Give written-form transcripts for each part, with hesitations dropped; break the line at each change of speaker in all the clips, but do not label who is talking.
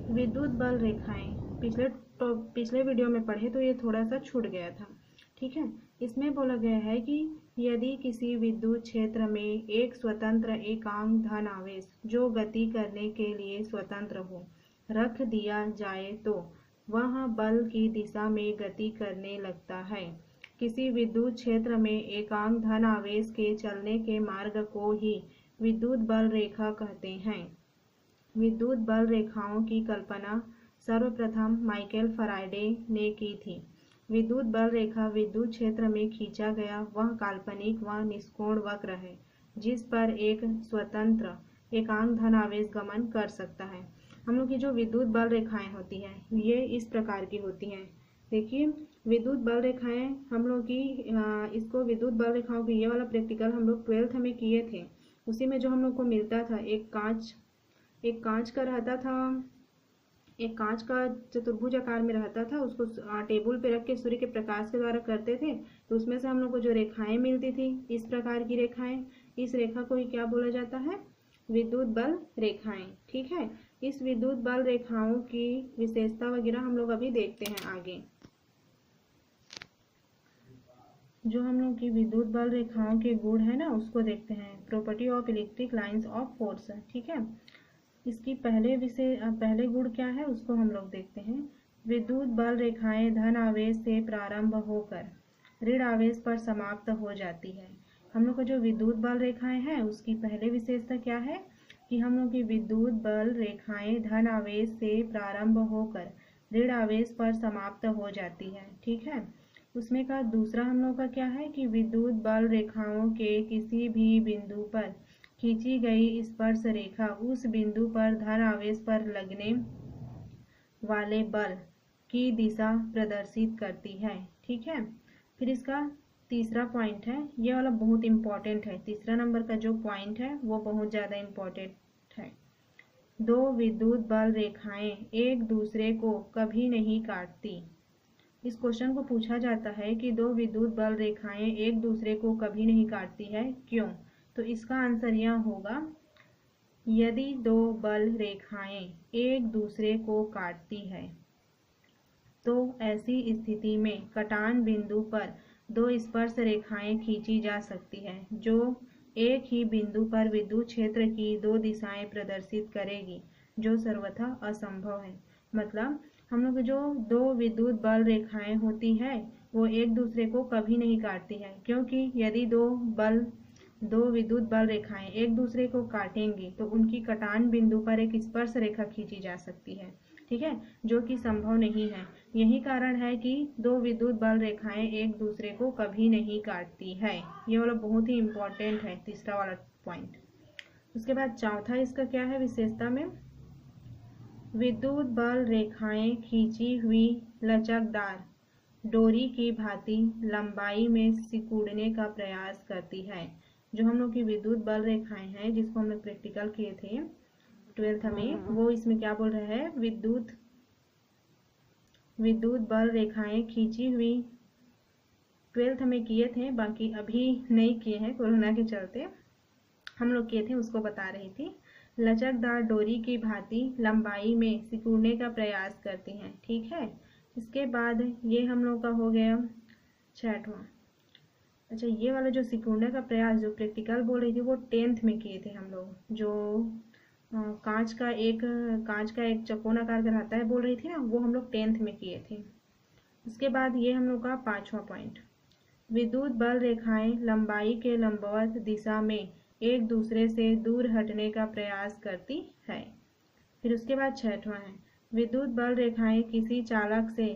विद्युत बल रेखाएं पिछले वीडियो में पढ़े तो ये थोड़ा सा छूट गया था। ठीक है, इसमें बोला गया है कि यदि किसी विद्युत क्षेत्र में एक स्वतंत्र एकांक धन आवेश जो गति करने के लिए स्वतंत्र हो रख दिया जाए तो वह बल की दिशा में गति करने लगता है। किसी विद्युत क्षेत्र में एकांक धन आवेश के चलने के मार्ग को ही विद्युत बल रेखा कहते हैं। विद्युत बल रेखाओं की कल्पना सर्वप्रथम माइकल फैराडे ने की थी। विद्युत बल रेखा विद्युत क्षेत्र में खींचा गया वह काल्पनिक व निष्कोण वक्र है जिस पर एक स्वतंत्र एकांक धन आवेश गमन कर सकता है। हम लोग की जो विद्युत बल रेखाएं होती हैं ये इस प्रकार की होती हैं। देखिए, विद्युत बल रेखाएं हम लोग की इसको विद्युत बल रेखाओं की ये वाला प्रैक्टिकल हम लोग 12th में किए थे। उसी में जो हम लोग को मिलता था एक कांच का रहता था, एक कांच का चतुर्भुज आकार में रहता था, उसको टेबल पे रख के सूर्य के प्रकाश के द्वारा करते थे तो उसमें से हम लोग को जो रेखाएं मिलती थी इस प्रकार की रेखाएं, इस रेखा को ही क्या बोला जाता है? विद्युत बल रेखाएं। ठीक है, इस विद्युत बल रेखाओं की विशेषता वगैरह हम लोग अभी देखते हैं आगे। जो हम लोग की विद्युत बल रेखाओं के गुण है ना उसको देखते हैं। Property of electric lines of force. ठीक है, इसकी पहले गुण क्या है उसको हम लोग देखते हैं। विद्युत बल रेखाएं धन आवेश से प्रारंभ होकर ऋण आवेश पर समाप्त हो जाती है। हम लोग को जो विद्युत बल रेखाएं हैं उसकी पहले विशेषता क्या है कि हम लोग की विद्युत बल रेखाएं धन आवेश से प्रारंभ होकर ऋण आवेश पर समाप्त हो जाती है। ठीक है, उसमें का दूसरा हम लोग का क्या है कि विद्युत बल रेखाओं के किसी भी बिंदु पर खींची गई स्पर्श रेखा उस बिंदु पर धन आवेश पर लगने वाले बल की दिशा प्रदर्शित करती है। ठीक है, फिर इसका तीसरा पॉइंट है, ये वाला बहुत इंपॉर्टेंट है। तीसरा नंबर का जो पॉइंट है वो बहुत ज़्यादा इंपॉर्टेंट है। दो विद्युत बल रेखाएं एक दूसरे को कभी नहीं काटती। इस क्वेश्चन को पूछा जाता है कि दो विद्युत बल रेखाएं एक दूसरे को कभी नहीं काटती है, क्यों? तो इसका आंसर यह होगा, यदि दो बल रेखाएं एक दूसरे को काटती है तो ऐसी स्थिति में कटान बिंदु पर दो स्पर्श रेखाएं खींची जा सकती है जो एक ही बिंदु पर विद्युत क्षेत्र की दो दिशाएं प्रदर्शित करेगी, जो सर्वथा असंभव है। मतलब हम लोग जो दो विद्युत बल रेखाएं होती है वो एक दूसरे को कभी नहीं काटती है, क्योंकि यदि दो विद्युत बल रेखाएं एक दूसरे को काटेंगी तो उनकी कटान बिंदु पर एक स्पर्श रेखा खींची जा सकती है। ठीक है, जो कि संभव नहीं है। यही कारण है कि दो विद्युत बल रेखाएं एक दूसरे को कभी नहीं काटती है। ये वाला बहुत ही इंपॉर्टेंट है, तीसरा वाला पॉइंट। उसके बाद चौथा इसका क्या है विशेषता में, विद्युत बल रेखाएं खींची हुई लचकदार डोरी की भांति लंबाई में सिकुड़ने का प्रयास करती है। जो हम लोग की विद्युत बल रेखाएं हैं जिसको हम लोग प्रैक्टिकल किए थे 12th में, वो इसमें क्या बोल रहा है, विद्युत बल रेखाएं खींची हुई 12th में किए थे, बाकी अभी नहीं किए हैं कोरोना के चलते। हम लोग किए थे उसको बता रही थी। लचकदार डोरी की भांति लंबाई में सिकुड़ने का प्रयास करती हैं। ठीक है, इसके बाद ये हम लोग का हो गया 6वां। अच्छा, ये वाला जो सिकुड़ने का प्रयास जो प्रैक्टिकल बोल रही थी वो 10th में किए थे हम लोग। जो कांच का एक चौकोन आकार का रहता है बोल रही थी ना, वो हम लोग 10th में किए थे। उसके बाद ये हम लोग का 5वां पॉइंट, विद्युत बल रेखाएं लंबाई के लंबवत दिशा में एक दूसरे से दूर हटने का प्रयास करती है। फिर उसके बाद 6वां है, विद्युत बल रेखाएं किसी चालक से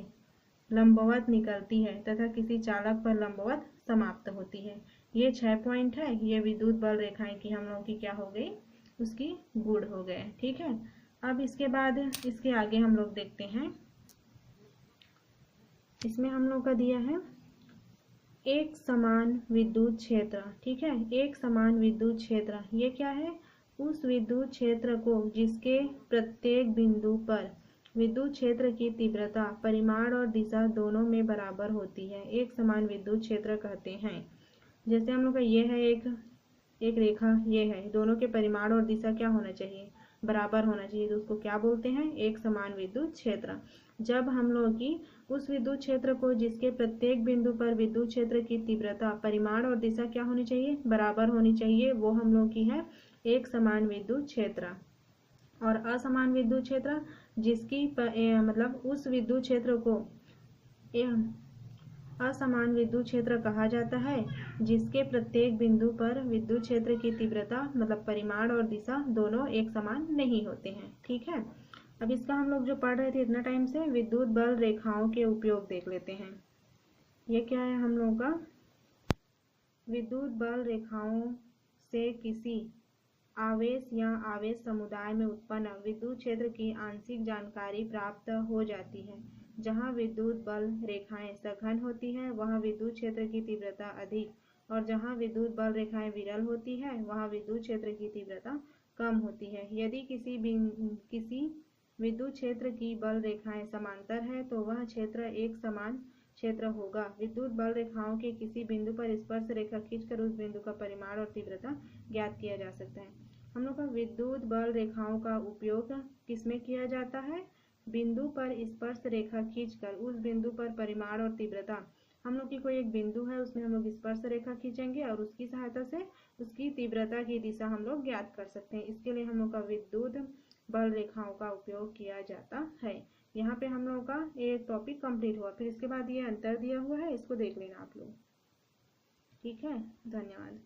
लंबवत निकलती है तथा किसी चालक पर लंबवत समाप्त होती है। ये 6 पॉइंट है। ये विद्युत बल रेखाएं की हम लोगों की क्या हो गई, उसकी गुण हो गए। ठीक है, अब इसके बाद इसके आगे हम लोग देखते हैं। इसमें हम लोग का दिया है एक समान विद्युत क्षेत्र। ठीक है, एक समान विद्युत क्षेत्र ये क्या है, उस विद्युत क्षेत्र को जिसके प्रत्येक बिंदु पर विद्युत क्षेत्र की तीव्रता परिमाण और दिशा दोनों में बराबर होती है, एक समान विद्युत क्षेत्र कहते हैं। जैसे हम लोग का ये है एक रेखा, ये है, दोनों के परिमाण और दिशा क्या होना चाहिए, बराबर होना चाहिए, तो उसको क्या बोलते हैं, एक समान विद्युत क्षेत्र। जब हम लोग की उस विद्युत क्षेत्र को जिसके प्रत्येक बिंदु पर विद्युत क्षेत्र की तीव्रता, परिमाण और दिशा क्या होनी चाहिए, बराबर होनी चाहिए, वो हम लोग की है एक समान विद्युत क्षेत्र। और असमान विद्युत क्षेत्र जिसकी मतलब उस विद्युत क्षेत्र को असमान विद्युत क्षेत्र कहा जाता है जिसके प्रत्येक बिंदु पर विद्युत क्षेत्र की तीव्रता मतलब परिमाण और दिशा दोनों एक समान नहीं होते हैं। ठीक है, अब इसका हम लोग जो पढ़ रहे थे इतना टाइम से, विद्युत बल रेखाओं के उपयोग देख लेते हैं। ये क्या है हम लोग का, विद्युत बल रेखाओं से किसी आवेश या आवेश समुदाय में उत्पन्न विद्युत क्षेत्र की आंशिक जानकारी प्राप्त हो जाती है। जहां विद्युत बल रेखाएं सघन होती हैं वहां विद्युत क्षेत्र की तीव्रता अधिक, और जहां विद्युत बल रेखाएं विरल होती है वहां विद्युत क्षेत्र की तीव्रता कम होती है। यदि किसी विद्युत क्षेत्र की बल रेखाएं समांतर है तो वह क्षेत्र एक समान क्षेत्र होगा। विद्युत बल रेखाओं के किसी बिंदु पर स्पर्श रेखा खींचकर उस बिंदु का परिमाण और तीव्रता ज्ञात किया जा सकता है। हम लोग का विद्युत बल रेखाओं का उपयोग किसमें किया जाता है, बिंदु पर स्पर्श रेखा खींचकर उस बिंदु पर परिमाण और तीव्रता, हम लोग की कोई एक बिंदु है उसमें हम लोग स्पर्श रेखा खींचेंगे और उसकी सहायता से उसकी तीव्रता की दिशा हम लोग ज्ञात कर सकते हैं। इसके लिए हम लोग का विद्युत बल रेखाओं का उपयोग किया जाता है। यहाँ पे हम लोग का एक टॉपिक कंप्लीट हुआ, फिर इसके बाद ये अंतर दिया हुआ है, इसको देख लेना आप लोग। ठीक है, धन्यवाद।